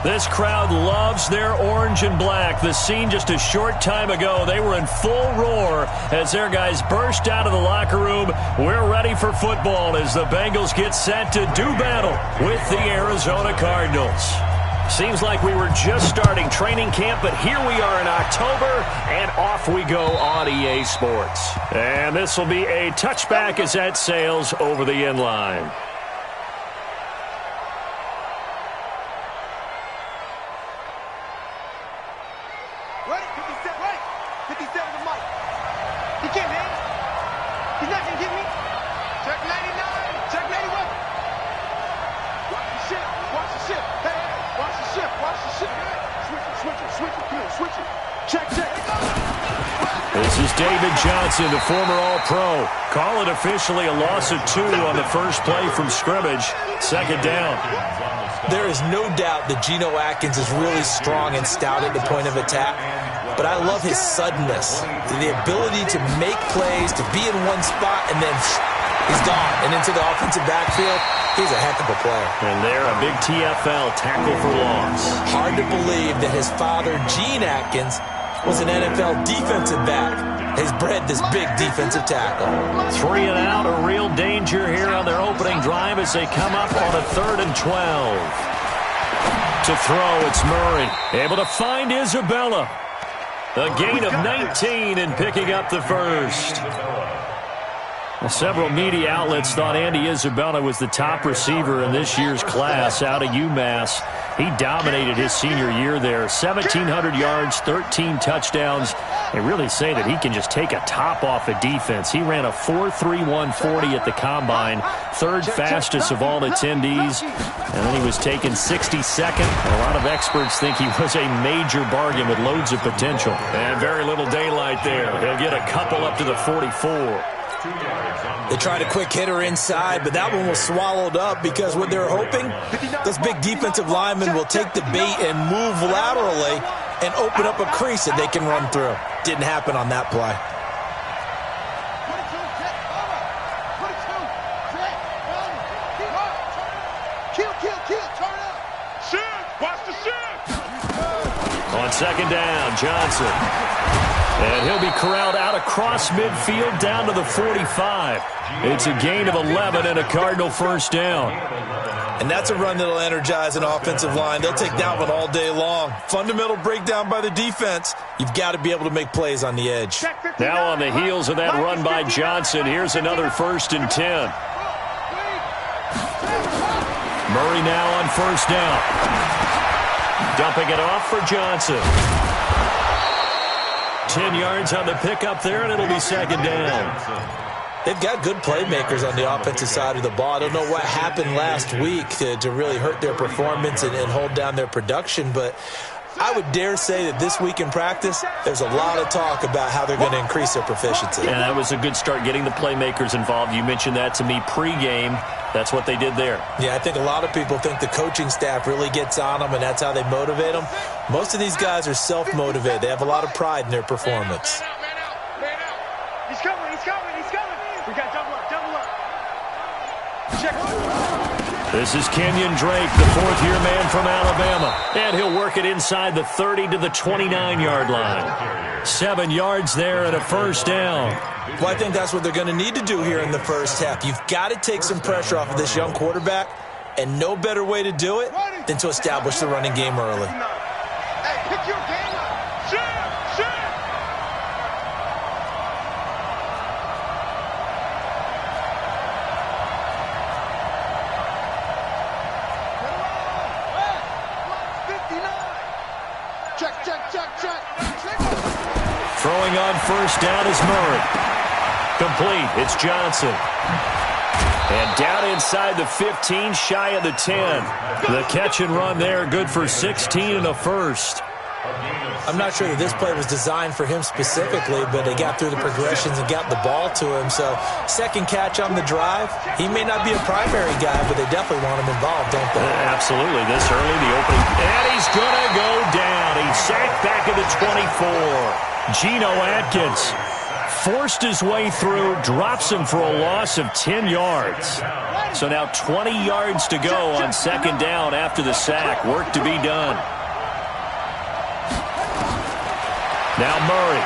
This crowd loves their orange and black. The scene just a short time ago, they were in full roar as their guys burst out of the locker room. We're ready for football as the Bengals get set to do battle with the Arizona Cardinals. Seems like we were just starting training camp, but here we are in October, and off we go on EA Sports. And this will be a touchback as that sails over the end line. This is David Johnson, the former All-Pro. Call it officially a loss of 2 on the first play from scrimmage. Second down. There is no doubt that Geno Atkins is really strong and stout at the point of attack. But I love his suddenness, the ability to make plays, to be in one spot, and then he's gone. And into the offensive backfield, he's a heck of a player. And there, a big TFL, tackle for loss. Hard to believe that his father, Gene Atkins, was an NFL defensive back. Has bred this big defensive tackle. 3 and out, a real danger here on their opening drive as they come up on a 3rd and 12. To throw, it's Murray. Able to find Isabella. A gain of 19 and picking up the first. Well, several media outlets thought Andy Isabella was the top receiver in this year's class out of UMass. He dominated his senior year there. 1,700 yards, 13 touchdowns. They really say that he can just take a top off a defense. He ran a 4.31 40 at the Combine, 3rd fastest of all attendees. And then he was taken 62nd. A lot of experts think he was a major bargain with loads of potential. And very little daylight there. He'll get a couple up to the 44. They tried a quick hitter inside, but that one was swallowed up because what they're hoping, those big defensive linemen will take the bait and move laterally and open up a crease that they can run through. Didn't happen on that play. On second down, Johnson. And he'll be corralled out across midfield down to the 45. It's a gain of 11 and a Cardinal first down. And that's a run that'll energize an offensive line. They'll take that one all day long. Fundamental breakdown by the defense. You've got to be able to make plays on the edge. Now on the heels of that run by Johnson, here's another 1st and 10. Murray now on first down. Dumping it off for Johnson. 10 yards on the pickup there, and it'll be second down. They've got good playmakers on the offensive side of the ball. I don't know what happened last week to really hurt their performance and hold down their production, but I would dare say that this week in practice, there's a lot of talk about how they're going to increase their proficiency. And that was a good start, getting the playmakers involved. You mentioned that to me pregame. That's what they did there. Yeah, I think a lot of people think the coaching staff really gets on them, and that's how they motivate them. Most of these guys are self-motivated. They have a lot of pride in their performance. He's coming. We got double up. Check. This is Kenyon Drake, the 4th-year man from Alabama. And he'll work it inside the 30 to the 29-yard line. 7 yards there and a first down. Well, I think that's what they're going to need to do here in the first half. You've got to take some pressure off of this young quarterback, and no better way to do it than to establish the running game early. Hey, pick your game up. Throwing on first down is Murray. Complete. It's Johnson. And down inside the 15, shy of the 10. The catch and run there, good for 16 and a first. I'm not sure that this play was designed for him specifically, but they got through the progressions and got the ball to him. So, second catch on the drive. He may not be a primary guy, but they definitely want him involved, don't they? Absolutely. This early, the opening. And he's going to go down. He's sacked back at the 24. Geno Atkins. Forced his way through, drops him for a loss of 10 yards. So now 20 yards to go on second down after the sack. Work to be done. Now Murray.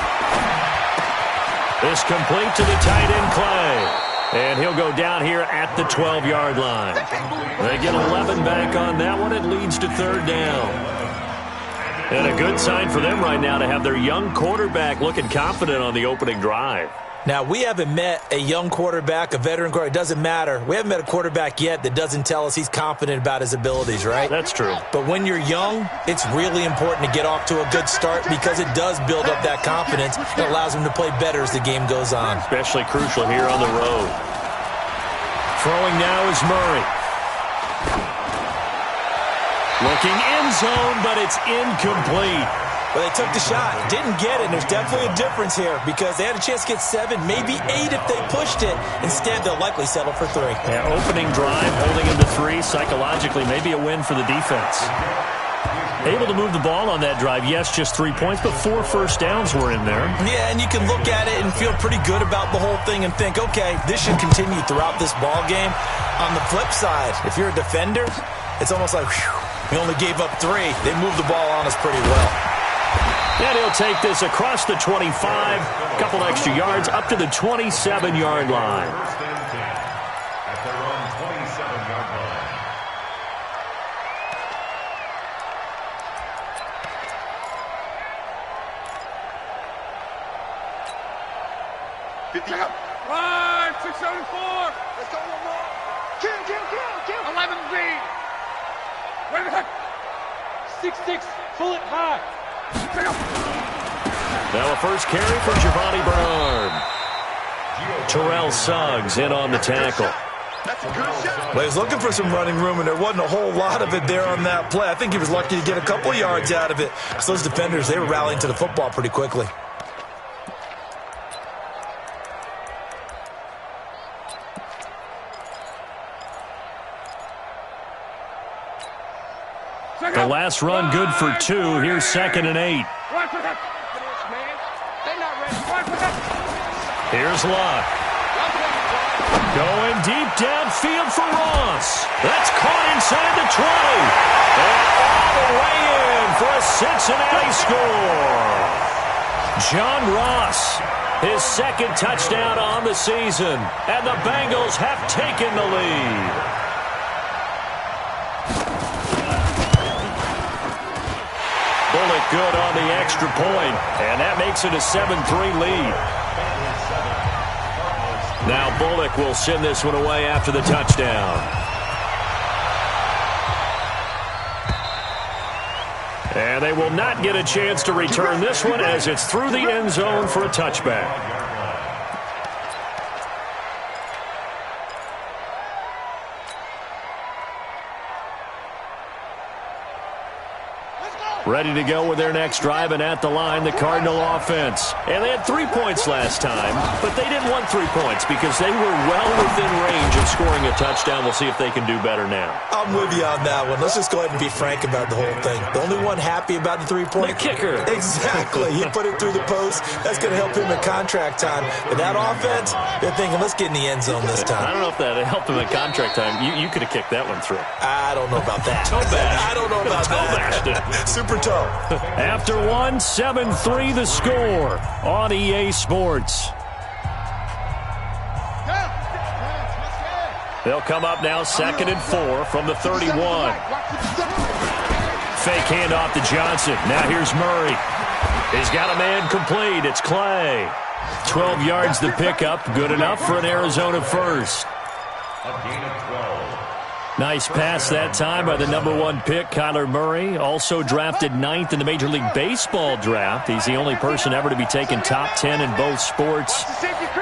This complete to the tight end Clay. And he'll go down here at the 12-yard line. They get 11 back on that one. It leads to third down. And a good sign for them right now to have their young quarterback looking confident on the opening drive. Now, we haven't met a young quarterback, a veteran quarterback. It doesn't matter. We haven't met a quarterback yet that doesn't tell us he's confident about his abilities, right? That's true. But when you're young, it's really important to get off to a good start because it does build up that confidence. It allows him to play better as the game goes on. Especially crucial here on the road. Throwing now is Murray. Looking end zone, but it's incomplete. Well, they took the shot, didn't get it, and there's definitely a difference here because they had a chance to get 7, maybe 8 if they pushed it. Instead, they'll likely settle for 3. Yeah, opening drive, holding him to 3, psychologically, maybe a win for the defense. Able to move the ball on that drive, yes, just 3 points, but 4 first downs were in there. Yeah, and you can look at it and feel pretty good about the whole thing and think, okay, this should continue throughout this ball game. On the flip side, if you're a defender, it's almost like, whew, we only gave up 3. They moved the ball on us pretty well. And he'll take this across the 25, a couple extra yards, up to the 27-yard line. At their own 27-yard line. Right, 674. Let's go one more. Kill. 11 Z. Wait a minute. 6-6. Pull it high. Now a first carry for Giovanni Bernard. Terrell Suggs in on the tackle. That's a good shot. Well, he was looking for some running room, and there wasn't a whole lot of it there on that play. I think he was lucky to get a couple of yards out of it. So those defenders, they were rallying to the football pretty quickly. The last run good for 2. Here's 2nd and 8. Here's Locke. Going deep downfield for Ross. That's caught inside the 20. And all the way in for a Cincinnati score. John Ross, his 2nd touchdown on the season. And the Bengals have taken the lead. Bullock good on the extra point, and that makes it a 7-3 lead. Now Bullock will send this one away after the touchdown. And they will not get a chance to return this one as it's through the end zone for a touchback. Ready to go with their next drive, and at the line, the Cardinal offense. And they had 3 points last time, but they didn't want 3 points because they were well within range of scoring a touchdown. We'll see if they can do better now. I'm with you on that one. Let's just go ahead and be frank about the whole thing. The only one happy about the 3-point? The kicker. Exactly. He put it through the post. That's going to help him in contract time. But that offense, they're thinking, let's get in the end zone this time. I don't know if that helped him in contract time. You could have kicked that one through. I don't know about that. I don't know about that. Super toe. After 1, 7-3 the score on EA Sports. They'll come up now 2nd and 4 from the 31. Fake handoff to Johnson. Now here's Murray. He's got a man complete. It's Clay. 12 yards the pickup. Good enough for an Arizona first. A gain of 12. Nice pass that time by the #1 pick, Kyler Murray. Also drafted 9th in the Major League Baseball draft. He's the only person ever to be taken top 10 in both sports.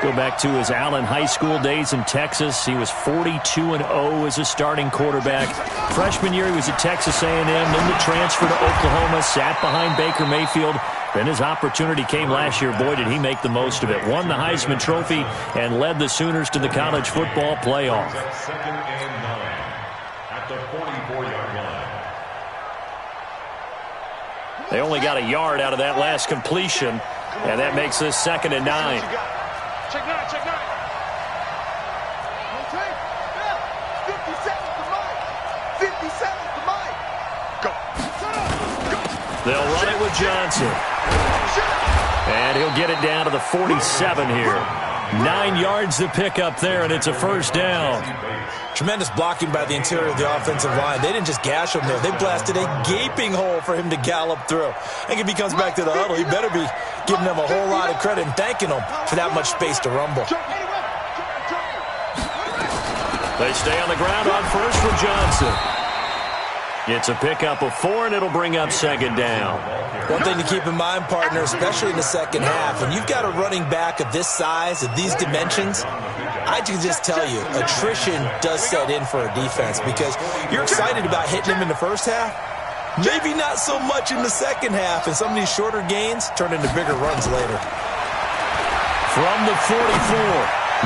Go back to his Allen High School days in Texas. He was 42-0 as a starting quarterback. Freshman year, he was at Texas A&M, then the transfer to Oklahoma, sat behind Baker Mayfield. Then his opportunity came last year. Boy, did he make the most of it. Won the Heisman Trophy and led the Sooners to the college football playoff. 2nd and 9 at the 44-yard line. They only got a yard out of that last completion. And that makes this 2nd and 9. Check 9, check 9. 50 seconds to Mike. 50 seconds to Mike. Go. They'll run it with Johnson. And he'll get it down to the 47 here. 9 yards to pick up there, and it's a first down. Tremendous blocking by the interior of the offensive line. They didn't just gash him there. They blasted a gaping hole for him to gallop through. I think if he comes back to the huddle, he better be giving them a whole lot of credit and thanking them for that much space to rumble. They stay on the ground on first with Johnson. It's a pickup of 4, and it'll bring up 2nd down. One thing to keep in mind, partner, especially in the second half, when you've got a running back of this size, of these dimensions, I can just tell you, attrition does set in for a defense because you're excited about hitting him in the first half. Maybe not so much in the second half, and some of these shorter gains turn into bigger runs later. From the 44,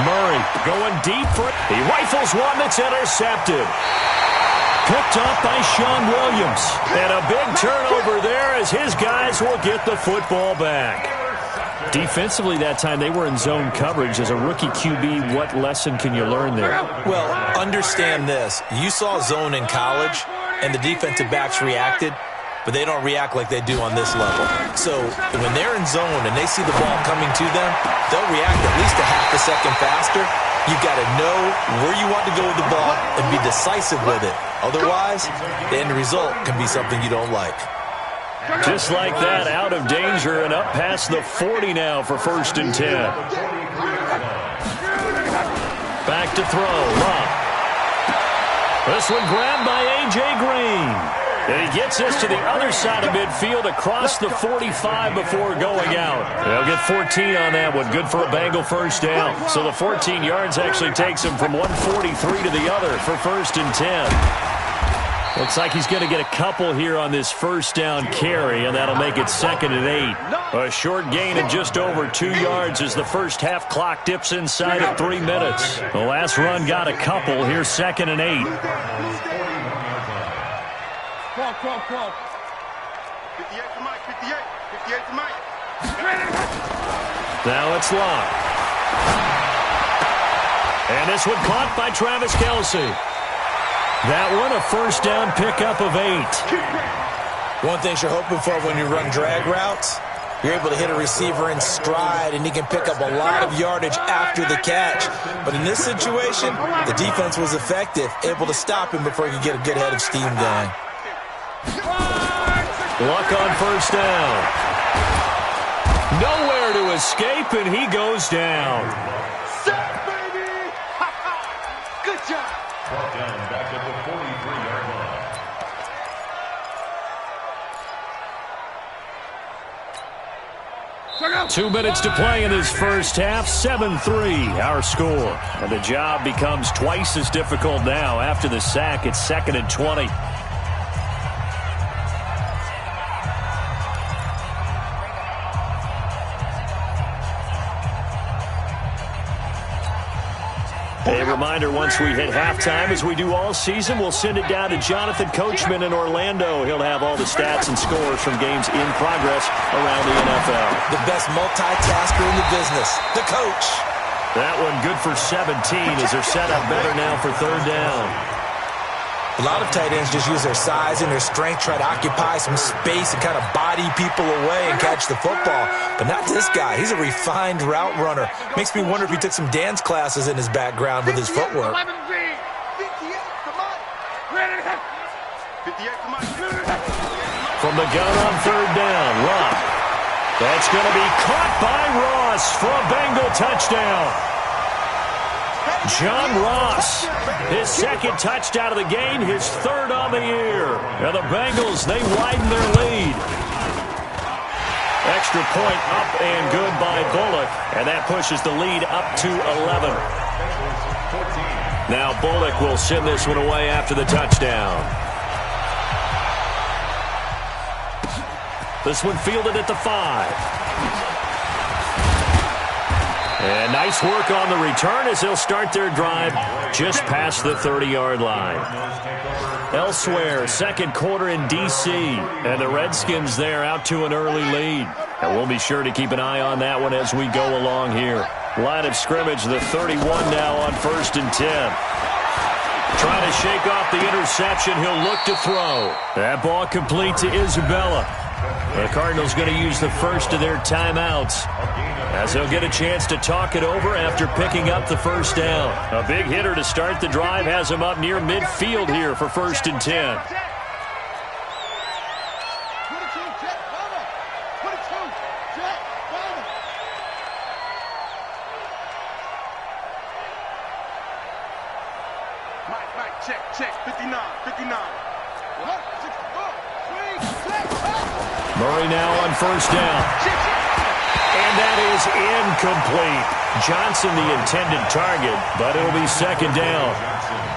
Murray going deep for it. He rifles one that's intercepted. Picked up by Sean Williams. And a big turnover there as his guys will get the football back. Defensively that time, they were in zone coverage. As a rookie QB, what lesson can you learn there? Well, understand this. You saw zone in college, and the defensive backs reacted, but they don't react like they do on this level. So when they're in zone and they see the ball coming to them, they'll react at least a half a second faster. You've got to know where you want to go with the ball and be decisive with it. Otherwise, the end result can be something you don't like. Just like that, out of danger and up past the 40 now for 1st and 10. Back to throw, Love. This one grabbed by A.J. Green. And he gets this to the other side of midfield across the 45 before going out. They'll get 14 on that one. Good for a Bengal first down. So the 14 yards actually takes him from 143 to the other for 1st and 10. Looks like he's going to get a couple here on this first down carry, and that'll make it 2nd and 8. A short gain of just over 2 yards as the first half clock dips inside of 3 minutes. The last run got a couple. Here's 2nd and 8. 12. 58 to Mike, 58. 58 to Mike. Now it's locked. And this one caught by Travis Kelce. That one a first down pickup of 8. One thing you're hoping for when you run drag routes, you're able to hit a receiver in stride, and he can pick up a lot of yardage after the catch. But in this situation, the defense was effective, able to stop him before he could get a good head of steam going. Luck on first down. Nowhere to escape, and he goes down. Set, baby! Good job. Brought down back at the 43-yard line. 2 minutes to play in this first half. 7-3, our score. And the job becomes twice as difficult now. After the sack, it's 2nd and 20. A reminder, once we hit halftime, as we do all season, we'll send it down to Jonathan Coachman in Orlando. He'll have all the stats and scores from games in progress around the NFL. The best multitasker in the business, the coach. That one good for 17 as they're set up better now for 3rd down. A lot of tight ends just use their size and their strength, try to occupy some space and kind of body people away and catch the football. But not this guy. He's a refined route runner. Makes me wonder if he took some dance classes in his background with his footwork. 58 to Mike. 58 to Mike. From the gun on 3rd down, Rock. That's going to be caught by Ross for a Bengal touchdown. John Ross, his 2nd touchdown of the game, his 3rd on the year. And the Bengals, they widen their lead. Extra point up and good by Bullock, and that pushes the lead up to 11. Now Bullock will send this one away after the touchdown. This one fielded at the 5. And nice work on the return as they'll start their drive just past the 30-yard line. Elsewhere, 2nd quarter in D.C., and the Redskins there out to an early lead. And we'll be sure to keep an eye on that one as we go along here. Line of scrimmage, the 31 now on 1st and 10. Trying to shake off the interception. He'll look to throw. That ball complete to Isabella. The Cardinals going to use the first of their timeouts as they'll get a chance to talk it over after picking up the first down. A big hitter to start the drive has him up near midfield here for 1st and 10. Check, 59. Murray now on 1st down. And that is incomplete. Johnson the intended target, but it'll be 2nd down.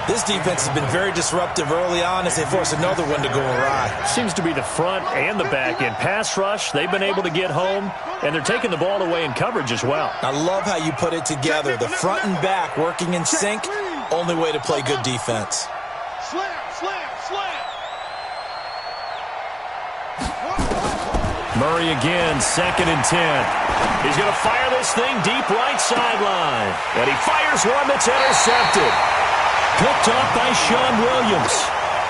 This defense has been very disruptive early on as they force another one to go awry. Seems to be the front and the back end. Pass rush, they've been able to get home, and they're taking the ball away in coverage as well. I love how you put it together. The front and back working in sync. Only way to play good defense. Slam. Murray again, 2nd and 10. He's going to fire this thing deep right sideline. And he fires one that's intercepted. Picked off by Sean Williams.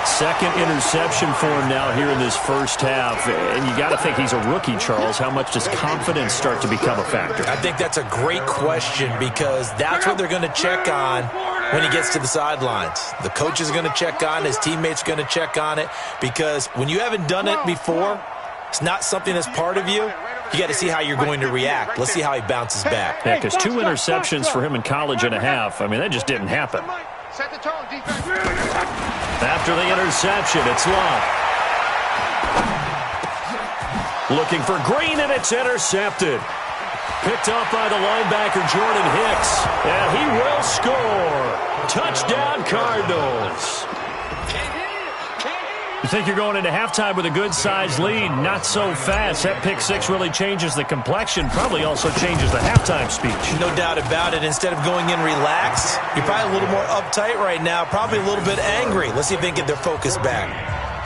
2nd interception for him now here in this first half. And you got to think he's a rookie, Charles. How much does confidence start to become a factor? I think that's a great question because that's what they're going to check on when he gets to the sidelines. The coach is going to check on it. His teammates are going to check on it because when you haven't done it before, it's not something that's part of you. You got to see how you're going to react. Let's see how he bounces back. Yeah, because 2 interceptions for him in college and a half. I mean, that just didn't happen. After the interception, it's Love. Looking for Green, and it's intercepted. Picked up by the linebacker, Jordan Hicks. And he will score. Touchdown, Cardinals. You think you're going into halftime with a good-sized lead. Not so fast. That pick six really changes the complexion. Probably also changes the halftime speech. No doubt about it. Instead of going in relaxed, you're probably a little more uptight right now. Probably a little bit angry. Let's see if they can get their focus back.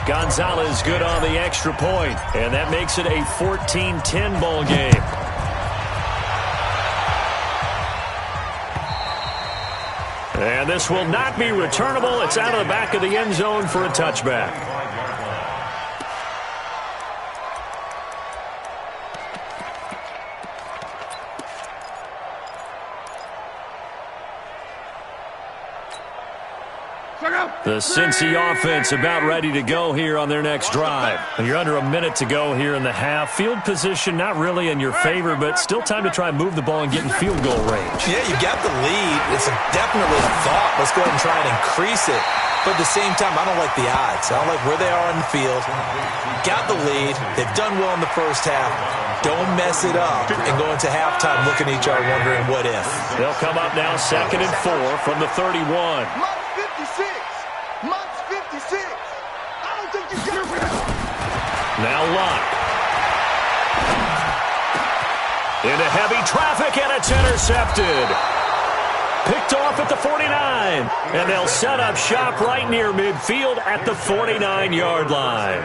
Gonzalez good on the extra point. And that makes it a 14-10 ball game. And this will not be returnable. It's out of the back of the end zone for a touchback. The Cincy offense about ready to go here on their next drive. You're under a minute to go here in the half. Field position not really in your favor, but still time to try and move the ball and get in field goal range. Yeah, you got the lead. It's definitely a thought. Let's go ahead and try and increase it. But at the same time, I don't like the odds. I don't like where they are on the field. Got the lead. They've done well in the first half. Don't mess it up and go into halftime looking at each other wondering what if. They'll come up now 2nd and 4 from the 31. Now Locke. Into heavy traffic, and it's intercepted. Picked off at the 49. And they'll set up shop right near midfield at the 49-yard line.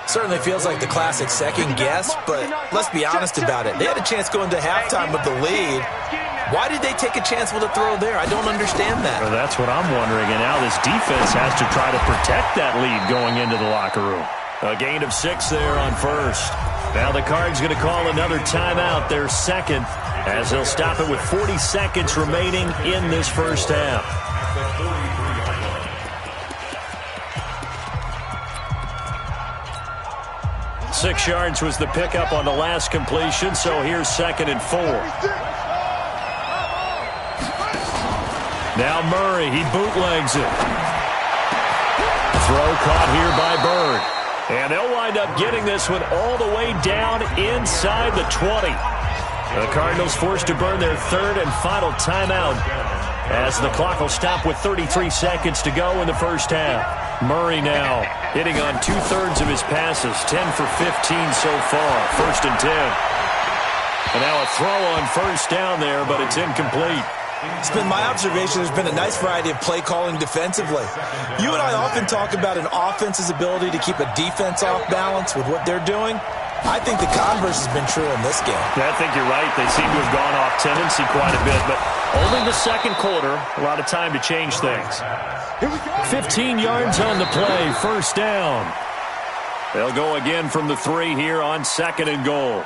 Certainly feels like the classic second guess, but let's be honest about it. They had a chance going to halftime with the lead. Why did they take a chance with a throw there? I don't understand that. Well, that's what I'm wondering. And now this defense has to try to protect that lead going into the locker room. A gain of 6 there on first. Now the Cards going to call another timeout, their second, as they'll stop it with 40 seconds remaining in this first half. Six yards was the pickup on the last completion, so here's 2nd and 4. Now Murray, he bootlegs it. Throw caught here by Bird. And they'll wind up getting this one all the way down inside the 20. The Cardinals forced to burn their third and final timeout as the clock will stop with 33 seconds to go in the first half. Murray now hitting on 2/3 of his passes, 10 for 15 so far, 1st and 10. And now a throw on first down there, but it's incomplete. It's been my observation there's been a nice variety of play calling defensively. You and I often talk about an offense's ability to keep a defense off balance with what they're doing. I think the converse has been true in this game. Yeah, I think you're right. They seem to have gone off tendency quite a bit, but only the second quarter, a lot of time to change things. 15 yards on the play, first down. They'll go again from the 3 here on 2nd and goal.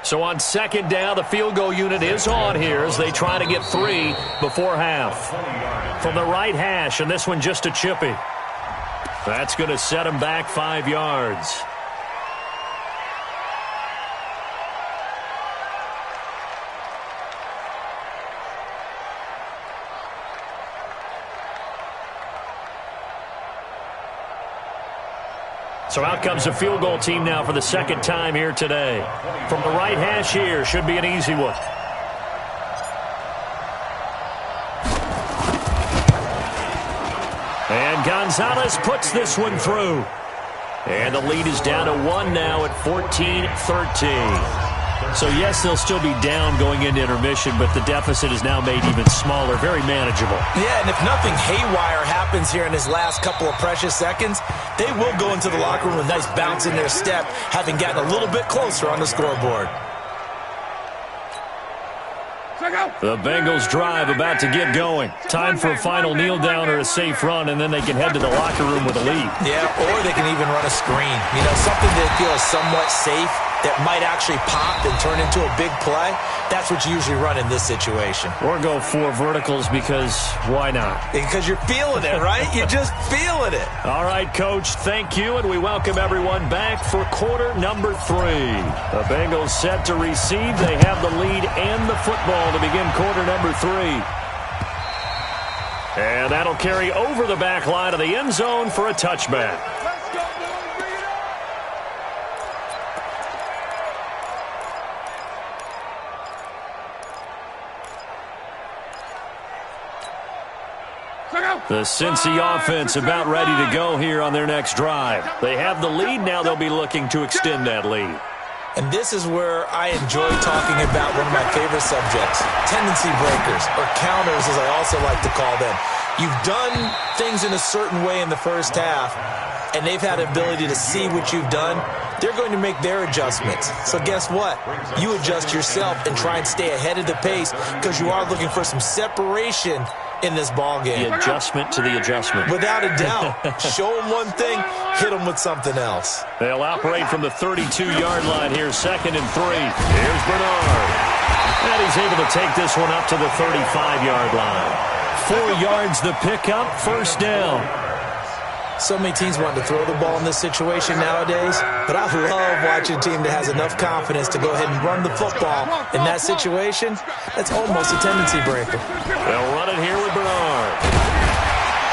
So on 2nd down, the field goal unit is on here as they try to get 3 before half. From the right hash, and this one just a chippy. That's going to set them back 5 yards. So out comes the field goal team now for the 2nd time here today. From the right hash here, should be an easy one. And Gonzalez puts this one through. And the lead is down to 1 now at 14-13. So, yes, they'll still be down going into intermission, but the deficit is now made even smaller, very manageable. Yeah, and if nothing haywire happens here in his last couple of precious seconds, they will go into the locker room with a nice bounce in their step, having gotten a little bit closer on the scoreboard. The Bengals drive about to get going. Time for a final kneel down or a safe run, and then they can head to the locker room with a lead. Yeah, or they can even run a screen. You know, something that feels somewhat safe that might actually pop and turn into a big play. That's what you usually run in this situation. Or go 4 verticals because why not? Because you're feeling it, right? You're just feeling it. All right, Coach, thank you, and we welcome everyone back for quarter number 3. The Bengals set to receive. They have the lead and the football to begin quarter number 3. And that'll carry over the back line of the end zone for a touchback. The Cincy offense about ready to go here on their next drive. They have the lead. Now they'll be looking to extend that lead. And this is where I enjoy talking about one of my favorite subjects, tendency breakers, or counters as I also like to call them. You've done things in a certain way in the first half, and they've had the ability to see what you've done. They're going to make their adjustments. So guess what? You adjust yourself and try and stay ahead of the pace because you are looking for some separation in this ball game. The adjustment to the adjustment. Without a doubt. Show them one thing, hit them with something else. They'll operate from the 32-yard line here, 2nd and 3. Here's Bernard. And he's able to take this one up to the 35-yard line. 4 yards the pickup, first down. So many teams want to throw the ball in this situation nowadays, but I love watching a team that has enough confidence to go ahead and run the football. In that situation, that's almost a tendency breaker. They'll run it here with Bernard.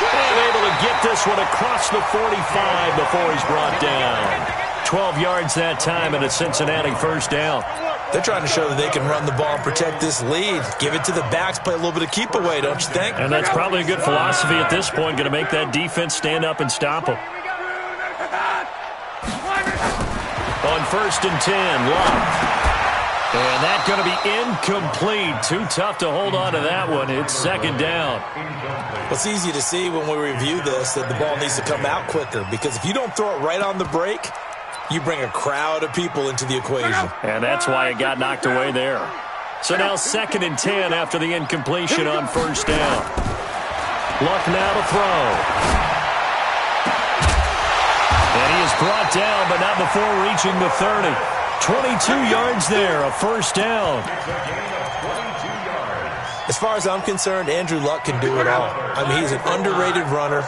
And able to get this one across the 45 before he's brought down. 12 yards that time and a Cincinnati first down. They're trying to show that they can run the ball and protect this lead. Give it to the backs, play a little bit of keep away, don't you think? And that's probably a good philosophy at this point, going to make that defense stand up and stop them. On 1st and 10, Love. And that's going to be incomplete. Too tough to hold on to that one. It's 2nd down. Well, it's easy to see when we review this that the ball needs to come out quicker, because if you don't throw it right on the break, you bring a crowd of people into the equation. And that's why it got knocked away there. So now 2nd and 10 after the incompletion on 1st down. Luck now to throw. And he is brought down, but not before reaching the 30. 22 yards there, a first down. As far as I'm concerned, Andrew Luck can do it all. I mean, he's an underrated runner,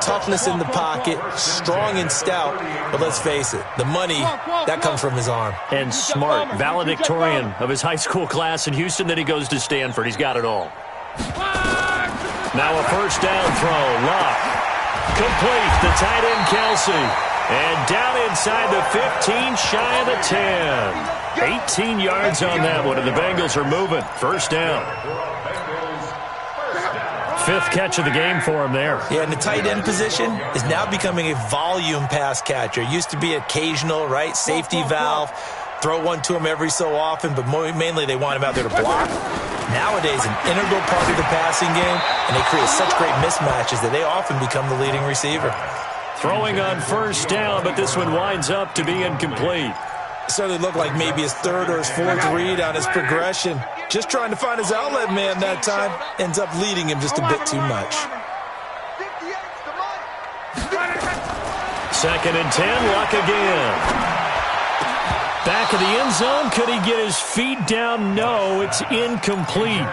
toughness in the pocket, strong and stout, but let's face it, the money, that comes from his arm. And smart, valedictorian of his high school class in Houston, then he goes to Stanford. He's got it all. Now a first down throw, Luck. Complete. The tight end, Kelsey. And down inside the 15, shy of the 10. 18 yards on that one, and the Bengals are moving. First down. Fifth catch of the game for him there. Yeah, and the tight end position is now becoming a volume pass catcher. Used to be occasional, right? Safety valve. Throw one to him every so often, but mainly they want him out there to block. Nowadays, an integral part of the passing game, and they create such great mismatches that they often become the leading receiver. Throwing on first down, but this one winds up to be incomplete. Certainly looked like maybe his third or his fourth read on his progression. Just trying to find his outlet man that time. Ends up leading him just a bit too much. Second and 10, Luck again. Back of the end zone. Could he get his feet down? No, it's incomplete.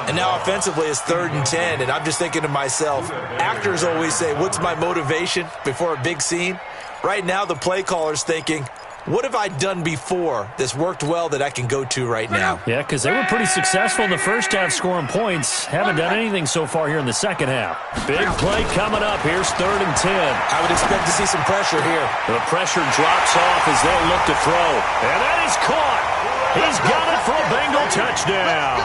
And now offensively it's 3rd and 10, and I'm just thinking to myself, actors always say, what's my motivation before a big scene? Right now the play caller's thinking, what have I done before that's worked well that I can go to right now? Yeah, because they were pretty successful in the first half scoring points. Haven't done anything so far here in the second half. Big play coming up. Here's 3rd and 10. I would expect to see some pressure here. The pressure drops off as they look to throw. And that is caught. He's got it for a Bengal touchdown.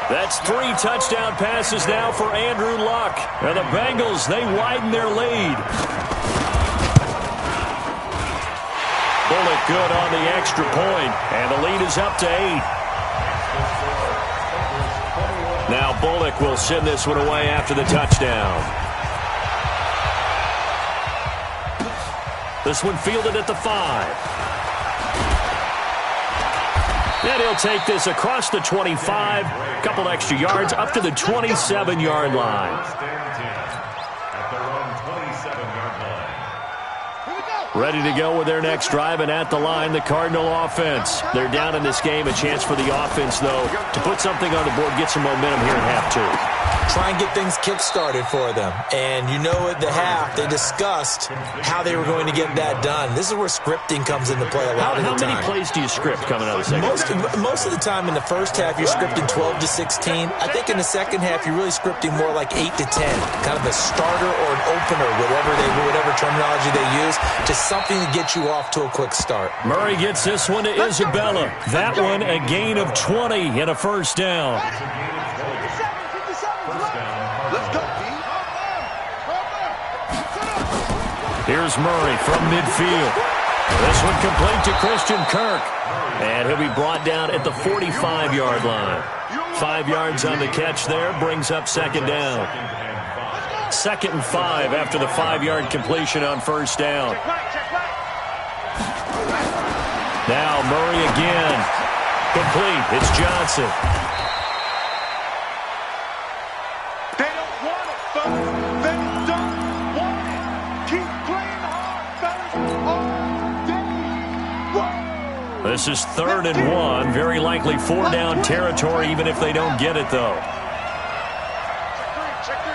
That's 3 touchdown passes now for Andrew Luck. And the Bengals, they widen their lead. Bullock good on the extra point, and the lead is up to 8. Now Bullock will send this one away after the touchdown. This one fielded at the 5. And he'll take this across the 25, couple extra yards up to the 27-yard line. Ready to go with their next drive, and at the line, the Cardinal offense. They're down in this game. A chance for the offense, though, to put something on the board, get some momentum here in half 2. Try and get things kick-started for them. And you know at the half, they discussed how they were going to get that done. This is where scripting comes into play a lot of the time. How many plays do you script coming out of the second? Most of the time in the first half, you're scripting 12 to 16. I think in the second half, you're really scripting more like 8 to 10. Kind of a starter or an opener, whatever terminology they use, just something to get you off to a quick start. Murray gets this one to Isabella. That one a gain of 20 and a first down. Here's Murray from midfield. This one complete to Christian Kirk. And he'll be brought down at the 45-yard line. 5 yards on the catch there, brings up second down. 2nd and 5 after the 5-yard completion on first down. Now Murray again. Complete. It's Johnson. They don't want it, folks. They don't want it. Keep playing hard, fellas. All day. This is 3rd and 1. Very likely 4-down territory, even if they don't get it, though. Check three.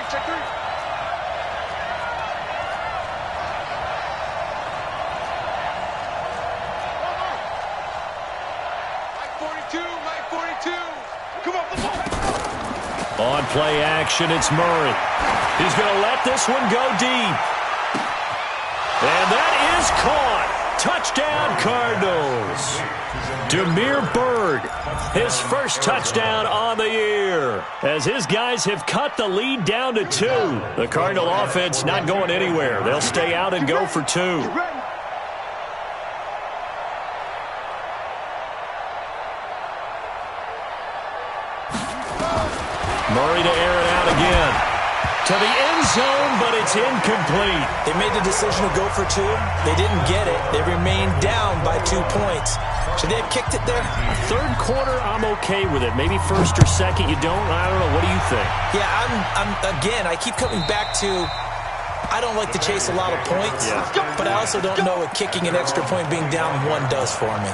Mike 42. Come on. On play action, it's Murray. He's going to let this one go deep. And that is caught. Touchdown, Cardinals. Demir Bird, his first touchdown on the year, as his guys have cut the lead down to 2. The Cardinal offense not going anywhere. They'll stay out and go for 2. Murray to air it out again. To the end zone, but it's incomplete. They made the decision to go for 2. They didn't get it. They remained down by 2 points. Should they have kicked it there? Third quarter, I'm okay with it. Maybe first or second, you don't. I don't know. What do you think? Yeah, again, I keep coming back to, I don't like to chase a lot of points, but I also don't know what kicking an extra point being down 1 does for me.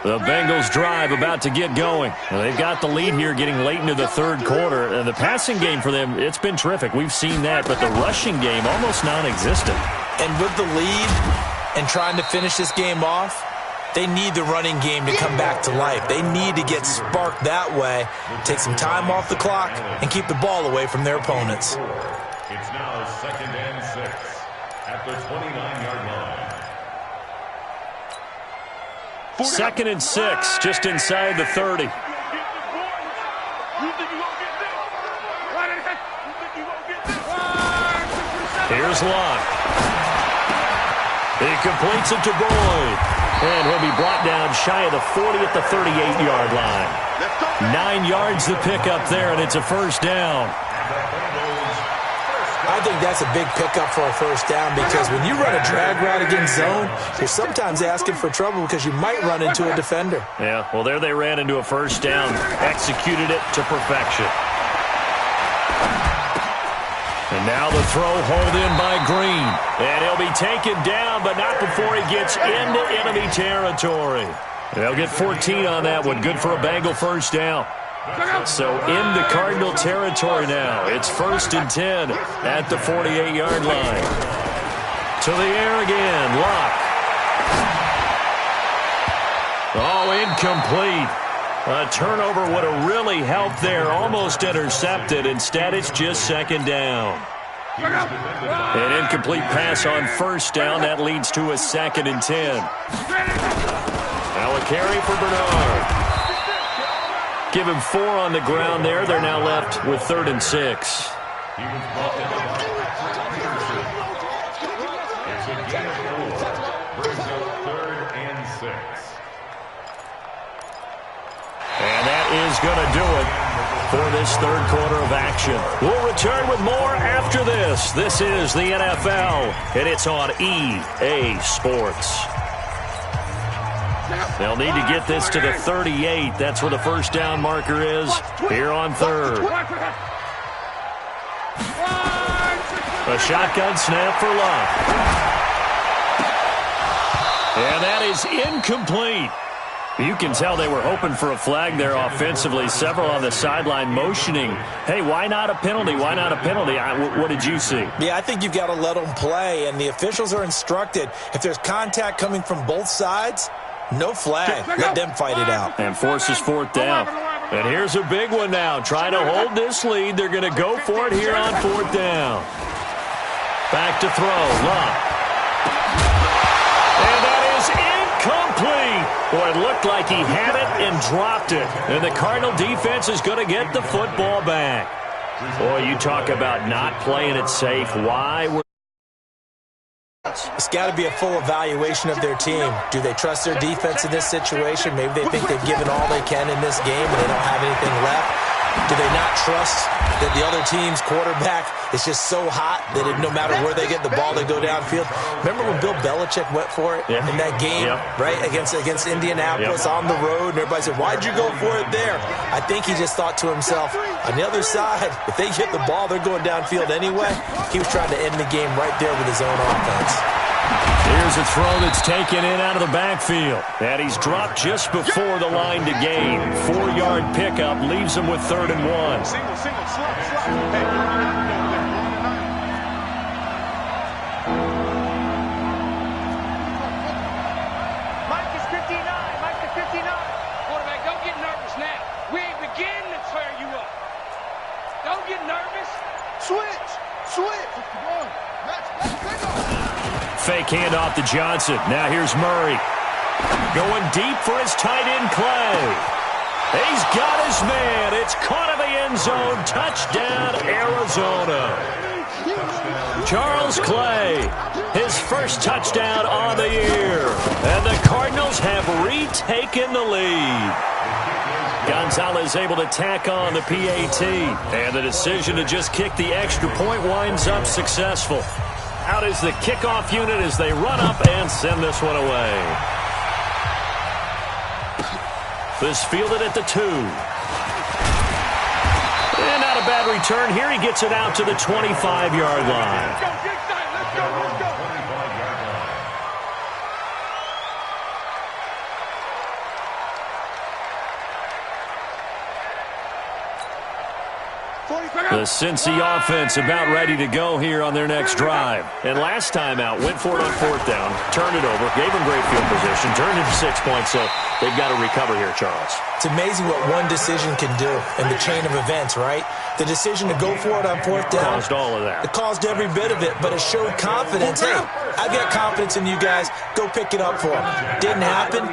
The Bengals drive about to get going. They've got the lead here getting late into the third quarter. And the passing game for them, it's been terrific. We've seen that, but the rushing game almost non-existent. And with the lead and trying to finish this game off, They need the running game to come back to life. They need to get sparked that way, take some time off the clock, and keep the ball away from their opponents. It's now 2nd and 6 at the 29-yard line. 2nd and 6, just inside the 30. Here's Locke. He completes it to Boyd. And he'll be brought down shy of the 40 at the 38-yard line. 9 yards the pickup there, and it's a first down. I think that's a big pickup for a first down because when you run a drag route against zone, you're sometimes asking for trouble because you might run into a defender. Yeah, well, there they ran into a first down, executed it to perfection. And now the throw hauled in by Green. And he'll be taken down, but not before he gets into enemy territory. They'll get 14 on that one. Good for a Bengal first down. So into Cardinal territory now. It's 1st and 10 at the 48-yard line. To the air again. Locke. Oh, incomplete. A turnover would have really helped there. Almost intercepted. Instead, it's just 2nd down. An incomplete pass on first down. That leads to a 2nd and 10. Now a carry for Bernard. Give him 4 on the ground there. They're now left with 3rd and 6. It's a gain of 4. Brings up 3rd and 6. And that is going to do it for this third quarter of action. We'll return with more after this. This is the NFL, and it's on EA Sports. They'll need to get this to the 38. That's where the first down marker is here on 3rd. A shotgun snap for Locke. And that is incomplete. You can tell they were hoping for a flag there offensively. Several on the sideline motioning, hey, why not a penalty? Why not a penalty? What did you see? Yeah, I think you've got to let them play, and the officials are instructed. If there's contact coming from both sides, no flag. Let them fight it out. And forces 4th down. And here's a big one now. Trying to hold this lead. They're going to go for it here on 4th down. Back to throw. Locke. And that is incomplete. Boy, it looked like he had it and dropped it. And the Cardinal defense is going to get the football back. Boy, you talk about not playing it safe. Why? It's got to be a full evaluation of their team. Do they trust their defense in this situation? Maybe they think they've given all they can in this game and they don't have anything left. Do they not trust that the other team's quarterback is just so hot that no matter where they get the ball, they go downfield? Remember when Bill Belichick went for it in that game, right, against Indianapolis on the road, and everybody said, why'd you go for it there? I think he just thought to himself, on the other side, if they get the ball, they're going downfield anyway. He was trying to end the game right there with his own offense. Here's a throw that's taken in out of the backfield. And he's dropped just before the line to gain. 4-yard pickup leaves him with 3rd and 1. Single, slap. Mike is 59. Mike is 59. Quarterback, don't get nervous now. We ain't beginning to tear you up. Don't get nervous. Switch. Come on. Let's pick up. Fake handoff to Johnson. Now here's Murray. Going deep for his tight end, Clay. He's got his man. It's caught in the end zone. Touchdown, Arizona. Charles Clay, his first touchdown on the year. And the Cardinals have retaken the lead. Gonzalez able to tack on the PAT. And the decision to just kick the extra point winds up successful. Out is the kickoff unit as they run up and send this one away. This fielded at the 2. And not a bad return here. He gets it out to the 25-yard line. Let's go. The Cincy offense about ready to go here on their next drive. And last time out, went for it on fourth down, turned it over, gave them great field position, turned it to 6 points, so they've got to recover here, Charles. It's amazing what one decision can do in the chain of events, right? The decision to go for it on fourth down. Caused all of that. It caused every bit of it, but it showed confidence. Hey, I've got confidence in you guys. Go pick it up for them. Didn't happen.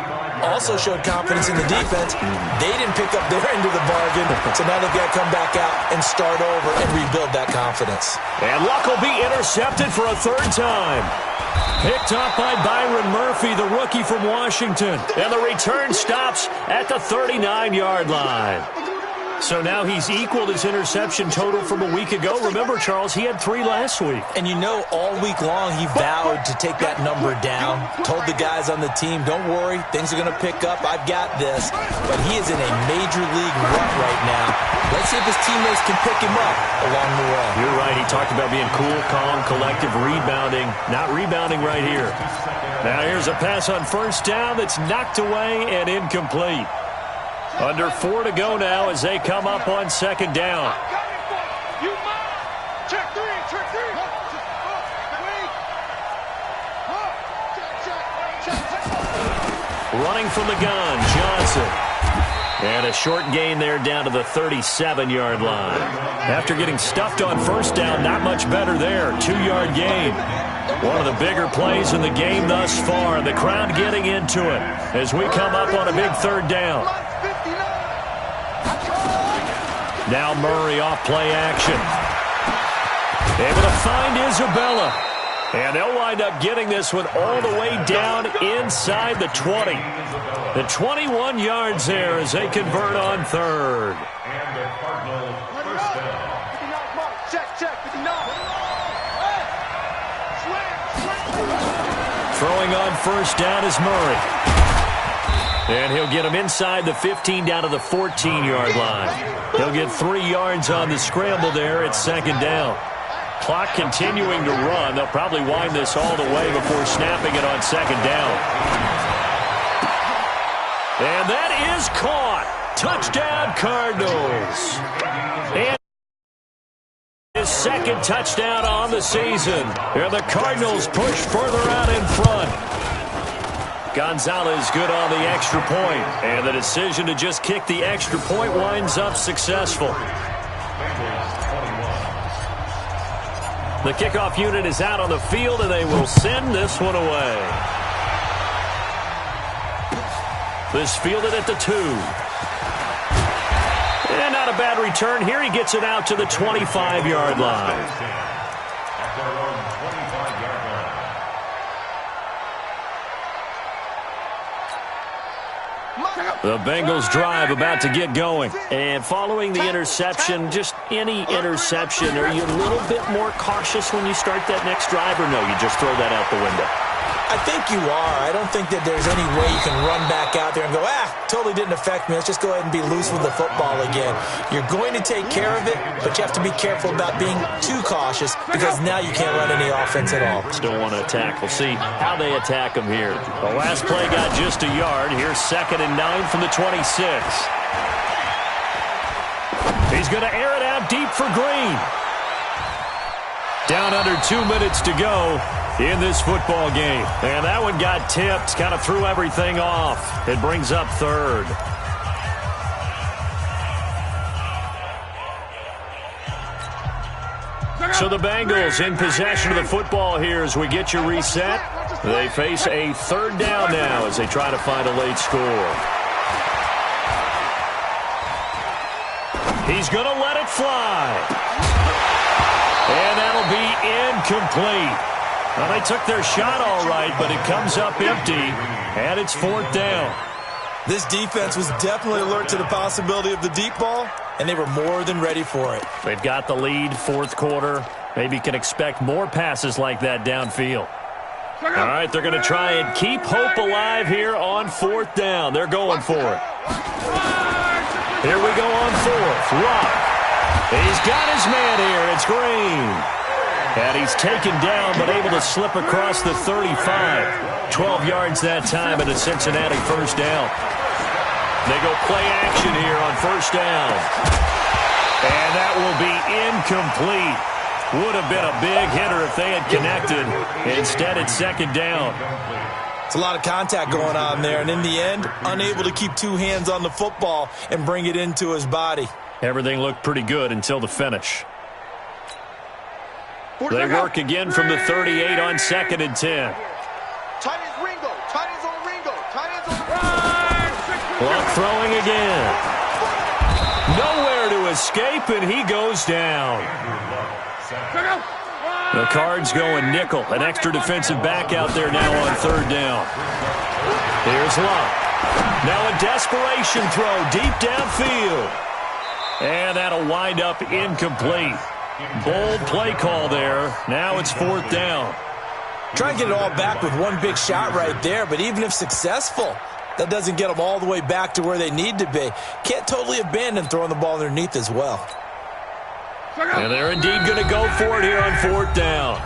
Also showed confidence in the defense. They didn't pick up their end of the bargain, so now they've got to come back out and start over and rebuild that confidence. And Luck will be intercepted for a third time. Picked up by Byron Murphy, the rookie from Washington. And the return stops at the 39-yard line. So now he's equaled his interception total from a week ago. Remember, Charles, he had 3 last week. And you know, all week long he vowed to take that number down. Told the guys on the team, don't worry, things are going to pick up. I've got this. But he is in a major league rut right now. Let's see if his teammates can pick him up along the way. You're right. He talked about being cool, calm, collective, rebounding. Not rebounding right here. Now here's a pass on first down that's knocked away and incomplete. Under 4 to go now as they come up on second down. Running from the gun, Johnson. And a short gain there down to the 37-yard line. After getting stuffed on first down, not much better there. 2-yard gain. One of the bigger plays in the game thus far. The crowd getting into it as we come up on a big third down. Now Murray off play action. Able to find Isabella. And they'll wind up getting this one all the way down inside the 20. The 21 yards there as they convert on third. And the Cardinal first down. Check, 59. Throwing on first down is Murray. And he'll get him inside the 15 down to the 14-yard line. He'll get 3 yards on the scramble there at second down. Clock continuing to run. They'll probably wind this all the way before snapping it on second down. And that is caught. Touchdown, Cardinals. And his second touchdown on the season. And the Cardinals push further out in front. Gonzalez good on the extra point. And the decision to just kick the extra point winds up successful. The kickoff unit is out on the field, and they will send this one away. This fielded at the 2. And not a bad return here. He gets it out to the 25-yard line. The Bengals drive about to get going. And following the interception, just any interception, are you a little bit more cautious when you start that next drive, or no, you just throw that out the window? I think you are. I don't think that there's any way you can run back out there and go, totally didn't affect me. Let's just go ahead and be loose with the football again. You're going to take care of it, but you have to be careful about being too cautious because now you can't run any offense at all. Still want to attack. We'll see how they attack them here. The last play got just a yard. Here's 2nd and 9 from the 26. He's going to air it out deep for Green. Down under 2 minutes to go in this football game. And that one got tipped, kind of threw everything off. It brings up third. So the Bengals in possession of the football here as we get you reset. They face a third down now as they try to find a late score. He's going to let it fly. And that'll be incomplete. Well, they took their shot all right, but it comes up empty, and it's 4th down. This defense was definitely alert to the possibility of the deep ball, and they were more than ready for it. They've got the lead, 4th quarter. Maybe can expect more passes like that downfield. All right, they're going to try and keep hope alive here on 4th down. They're going for it. Here we go on 4th. Rock. He's got his man here. It's Green. And he's taken down, but able to slip across the 35. 12 yards that time, and a Cincinnati first down. They go play action here on first down. And that will be incomplete. Would have been a big hitter if they had connected. Instead, it's second down. It's a lot of contact going on there, and in the end, unable to keep two hands on the football and bring it into his body. Everything looked pretty good until the finish. They work again from the 38 on 2nd and 10. Tight ends Ringo. Tight ends on Ringo. Tight ends on Clock throwing again. Nowhere to escape, and he goes down. The Cards going nickel. An extra defensive back out there now on 3rd down. Here's Love. Now a desperation throw deep downfield. And that'll wind up incomplete. Bold play call there. Now it's 4th down. Try and get it all back with one big shot right there, but even if successful, that doesn't get them all the way back to where they need to be. Can't totally abandon throwing the ball underneath as well. And they're indeed going to go for it here on 4th down.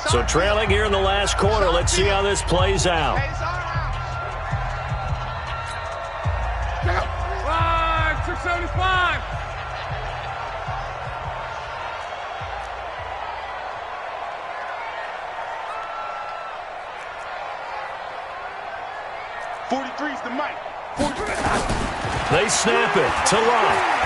So trailing here in the last quarter. Let's see how this plays out. 675. .43's the mic. They snap it to Love.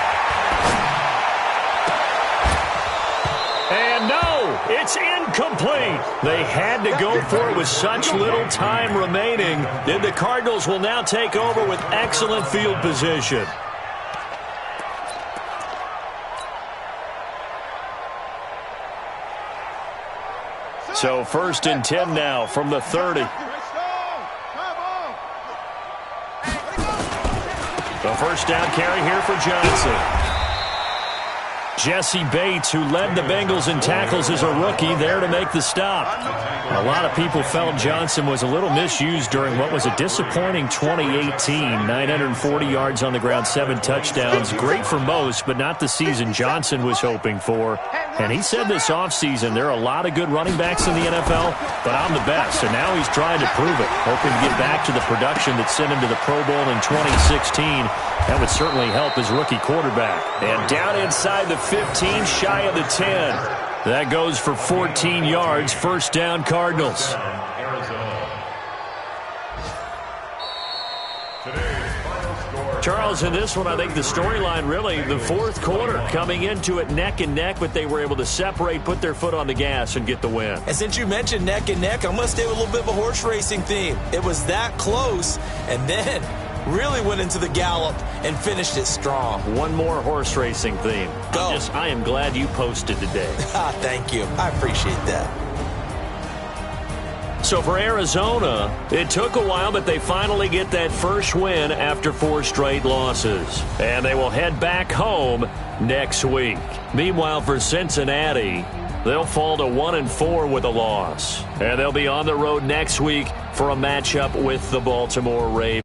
And no, it's incomplete. They had to go for it with such little time remaining. Then the Cardinals will now take over with excellent field position. So 1st and 10 now from the 30. The first down carry here for Johnson. Jesse Bates, who led the Bengals in tackles as a rookie, there to make the stop. A lot of people felt Johnson was a little misused during what was a disappointing 2018. 940 yards on the ground, 7 touchdowns. Great for most, but not the season Johnson was hoping for. And he said this offseason, there are a lot of good running backs in the NFL, but I'm the best. And now he's trying to prove it, hoping to get back to the production that sent him to the Pro Bowl in 2016. That would certainly help his rookie quarterback. And down inside the 15, shy of the 10. That goes for 14 yards. First down, Cardinals. Charles, in this one, I think the storyline really, the 4th quarter, coming into it neck and neck, but they were able to separate, put their foot on the gas, and get the win. And since you mentioned neck and neck, I'm going to stay with a little bit of a horse racing theme. It was that close, and then really went into the gallop and finished it strong. One more horse racing theme. Go. I am glad you posted today. Thank you. I appreciate that. So for Arizona, it took a while, but they finally get that first win after 4 straight losses. And they will head back home next week. Meanwhile, for Cincinnati, they'll fall to 1-4 with a loss. And they'll be on the road next week for a matchup with the Baltimore Ravens.